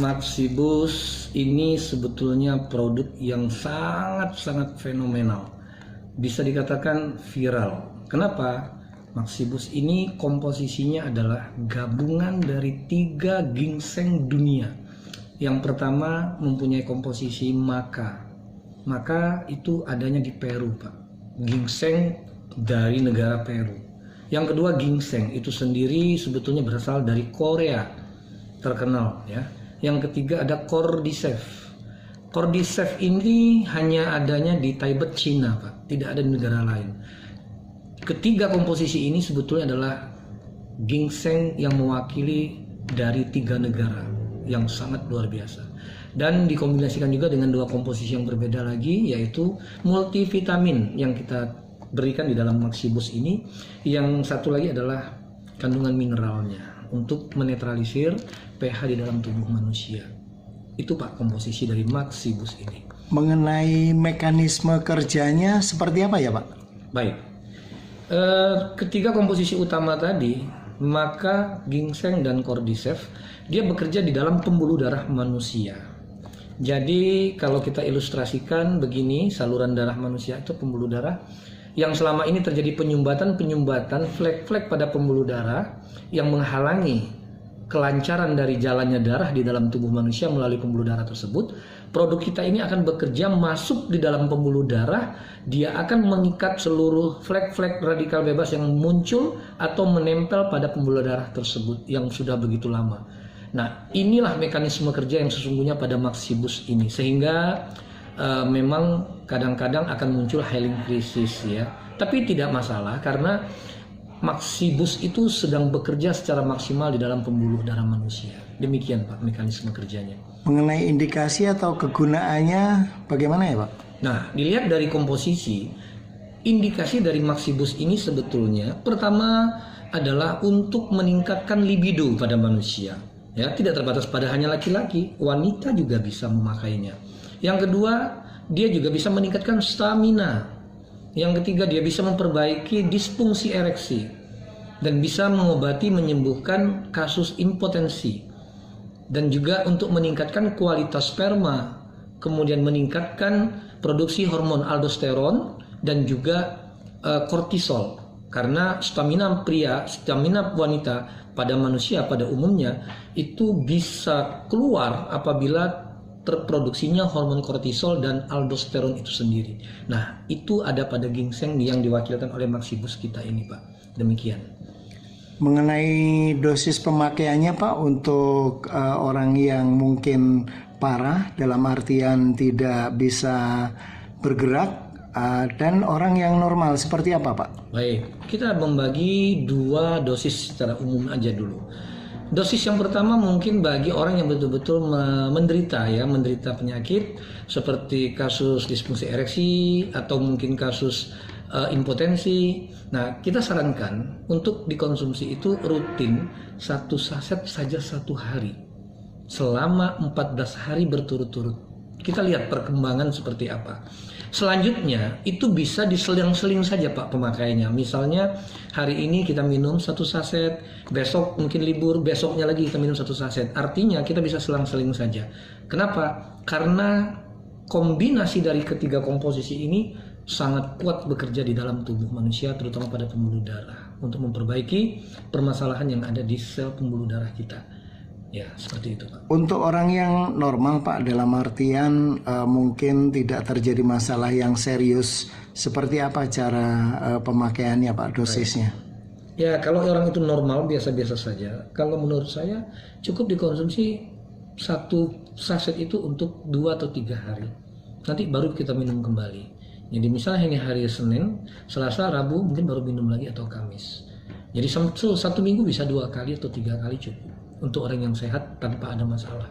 Maxibus ini sebetulnya produk yang sangat-sangat fenomenal. Bisa dikatakan viral. Kenapa? Maxibus ini komposisinya adalah gabungan dari 3 ginseng dunia. Yang pertama mempunyai komposisi maca. Maca itu adanya di Peru, Pak. Ginseng dari negara Peru. Yang kedua ginseng itu sendiri sebetulnya berasal dari Korea, terkenal ya. Yang ketiga ada Cordyceps. Cordyceps ini hanya adanya di Tibet, Cina, Pak. Tidak ada di negara lain. Ketiga komposisi ini sebetulnya adalah ginseng yang mewakili dari 3 negara yang sangat luar biasa. Dan dikombinasikan juga dengan 2 komposisi yang berbeda lagi, yaitu multivitamin yang kita berikan di dalam Maxibus ini. Yang satu lagi adalah kandungan mineralnya untuk menetralisir pH di dalam tubuh manusia. Itu Pak komposisi dari Maxibus ini. Mengenai mekanisme kerjanya seperti apa ya Pak? Baik, ketiga komposisi utama tadi, maca, ginseng, dan cordyceps, dia bekerja di dalam pembuluh darah manusia. Jadi kalau kita ilustrasikan begini, saluran darah manusia itu pembuluh darah yang selama ini terjadi penyumbatan flek-flek pada pembuluh darah yang menghalangi kelancaran dari jalannya darah di dalam tubuh manusia melalui pembuluh darah tersebut. Produk kita ini akan bekerja masuk di dalam pembuluh darah. Dia akan mengikat seluruh flek-flek radikal bebas yang muncul atau menempel pada pembuluh darah tersebut yang sudah begitu lama. Nah, inilah mekanisme kerja yang sesungguhnya pada Maxibus ini, sehingga memang kadang-kadang akan muncul healing crisis ya. Tapi tidak masalah karena Maxibus itu sedang bekerja secara maksimal di dalam pembuluh darah manusia. Demikian Pak mekanisme kerjanya. Mengenai indikasi atau kegunaannya bagaimana ya Pak? Nah, dilihat dari komposisi, indikasi dari Maxibus ini sebetulnya pertama adalah untuk meningkatkan libido pada manusia. Ya, tidak terbatas pada hanya laki-laki, wanita juga bisa memakainya. Yang kedua, dia juga bisa meningkatkan stamina. Yang ketiga, dia bisa memperbaiki disfungsi ereksi dan bisa mengobati menyembuhkan kasus impotensi, dan juga untuk meningkatkan kualitas sperma, kemudian meningkatkan produksi hormon aldosteron dan juga kortisol. Karena stamina pria, stamina wanita pada manusia pada umumnya itu bisa keluar apabila terproduksinya hormon kortisol dan aldosteron itu sendiri. Nah, itu ada pada ginseng yang diwakilkan oleh Maxibus kita ini, Pak. Demikian. Mengenai dosis pemakaiannya, Pak, untuk orang yang mungkin parah dalam artian tidak bisa bergerak dan orang yang normal seperti apa, Pak? Baik, kita membagi 2 dosis secara umum aja dulu. Dosis yang pertama mungkin bagi orang yang betul-betul menderita penyakit seperti kasus disfungsi ereksi atau mungkin kasus impotensi. Nah, kita sarankan untuk dikonsumsi itu rutin 1 saset saja 1 hari selama 14 hari berturut-turut. Kita lihat perkembangan seperti apa. Selanjutnya itu bisa diseling-seling saja Pak pemakaiannya. Misalnya hari ini kita minum 1 saset, besok mungkin libur, besoknya lagi kita minum 1 saset. Artinya kita bisa selang-seling saja. Kenapa? Karena kombinasi dari ketiga komposisi ini sangat kuat bekerja di dalam tubuh manusia, terutama pada pembuluh darah, untuk memperbaiki permasalahan yang ada di sel pembuluh darah kita. Ya, seperti itu Pak. Untuk orang yang normal Pak, dalam artian mungkin tidak terjadi masalah yang serius, seperti apa cara pemakaiannya Pak, dosisnya? Ya, kalau orang itu normal biasa-biasa saja. Kalau menurut saya cukup dikonsumsi 1 saset itu untuk 2 atau 3 hari. Nanti baru kita minum kembali. Jadi misalnya ini hari Senin, Selasa, Rabu mungkin baru minum lagi atau Kamis. Jadi 1 minggu bisa 2 kali atau 3 kali cukup untuk orang yang sehat tanpa ada masalah.